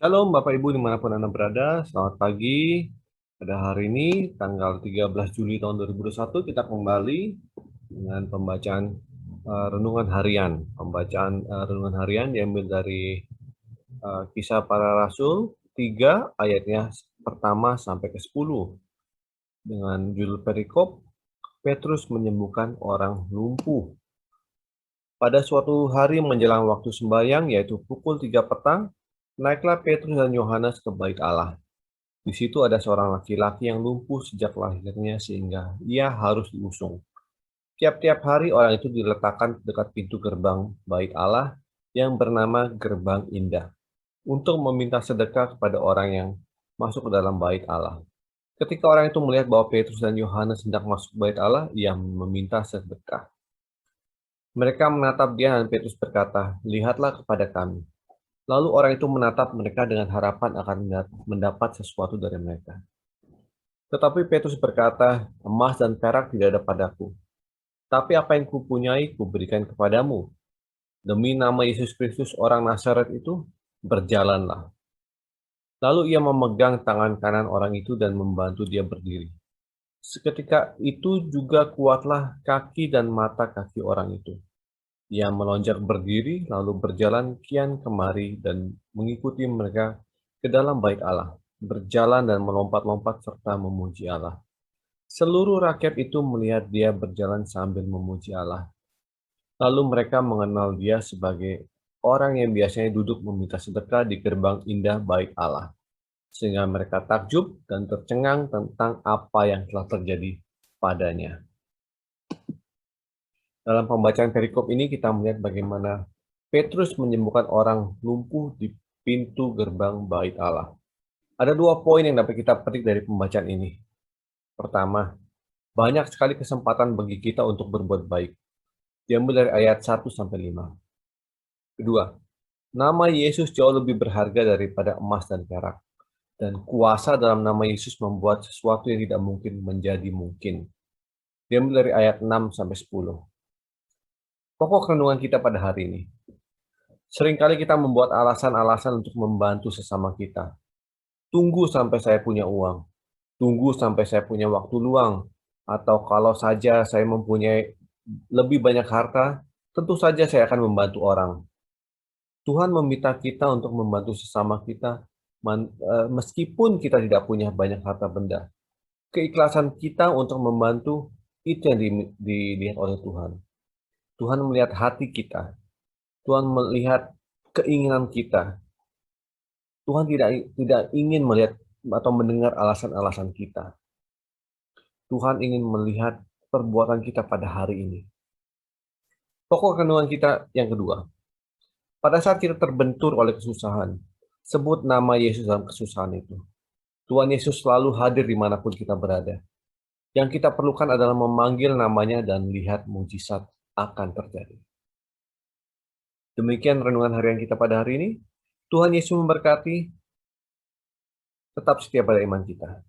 Shalom Bapak Ibu dimanapun Anda berada, selamat pagi. Pada hari ini, tanggal 13 Juli tahun 2021, kita kembali dengan pembacaan renungan harian. Pembacaan renungan harian diambil dari Kisah Para Rasul 3 ayatnya pertama sampai ke 10 dengan judul perikop Petrus menyembuhkan orang lumpuh. Pada suatu hari menjelang waktu sembahyang, yaitu pukul 3 petang, naiklah Petrus dan Yohanes ke bait Allah. Di situ ada seorang laki-laki yang lumpuh sejak lahirnya sehingga ia harus diusung. Tiap-tiap hari orang itu diletakkan dekat pintu gerbang bait Allah yang bernama Gerbang Indah untuk meminta sedekah kepada orang yang masuk ke dalam bait Allah. Ketika orang itu melihat bahwa Petrus dan Yohanes hendak masuk bait Allah, ia meminta sedekah. Mereka menatap dia dan Petrus berkata, "Lihatlah kepada kami." Lalu orang itu menatap mereka dengan harapan akan mendapat sesuatu dari mereka. Tetapi Petrus berkata, "Emas dan perak tidak ada padaku, tapi apa yang kupunyai kuberikan kepadamu. Demi nama Yesus Kristus orang Nazaret itu, berjalanlah." Lalu ia memegang tangan kanan orang itu dan membantu dia berdiri. Seketika itu juga kuatlah kaki dan mata kaki orang itu. Ia melonjak berdiri, lalu berjalan kian kemari dan mengikuti mereka ke dalam bait Allah, berjalan dan melompat-lompat serta memuji Allah. Seluruh rakyat itu melihat dia berjalan sambil memuji Allah. Lalu mereka mengenal dia sebagai orang yang biasanya duduk meminta sedekah di gerbang indah bait Allah. Sehingga mereka takjub dan tercengang tentang apa yang telah terjadi padanya. Dalam pembacaan perikop ini kita melihat bagaimana Petrus menyembuhkan orang lumpuh di pintu gerbang bait Allah. Ada dua poin yang dapat kita petik dari pembacaan ini. Pertama, banyak sekali kesempatan bagi kita untuk berbuat baik. Diambil dari ayat 1-5. Kedua, nama Yesus jauh lebih berharga daripada emas dan perak. Dan kuasa dalam nama Yesus membuat sesuatu yang tidak mungkin menjadi mungkin. Diambil dari ayat 6-10. Pokok renungan kita pada hari ini. Seringkali kita membuat alasan-alasan untuk membantu sesama kita. Tunggu sampai saya punya uang. Tunggu sampai saya punya waktu luang. Atau kalau saja saya mempunyai lebih banyak harta, tentu saja saya akan membantu orang. Tuhan meminta kita untuk membantu sesama kita, meskipun kita tidak punya banyak harta benda. Keikhlasan kita untuk membantu itu yang dilihat oleh Tuhan. Tuhan melihat hati kita. Tuhan melihat keinginan kita. Tuhan tidak ingin melihat atau mendengar alasan-alasan kita. Tuhan ingin melihat perbuatan kita pada hari ini. Pokok renungan kita yang kedua. Pada saat kita terbentur oleh kesusahan, sebut nama Yesus dalam kesusahan itu. Tuhan Yesus selalu hadir dimanapun kita berada. Yang kita perlukan adalah memanggil namanya dan lihat mujizat akan terjadi. Demikian renungan harian kita pada hari ini. Tuhan Yesus memberkati. Tetap setia pada iman kita.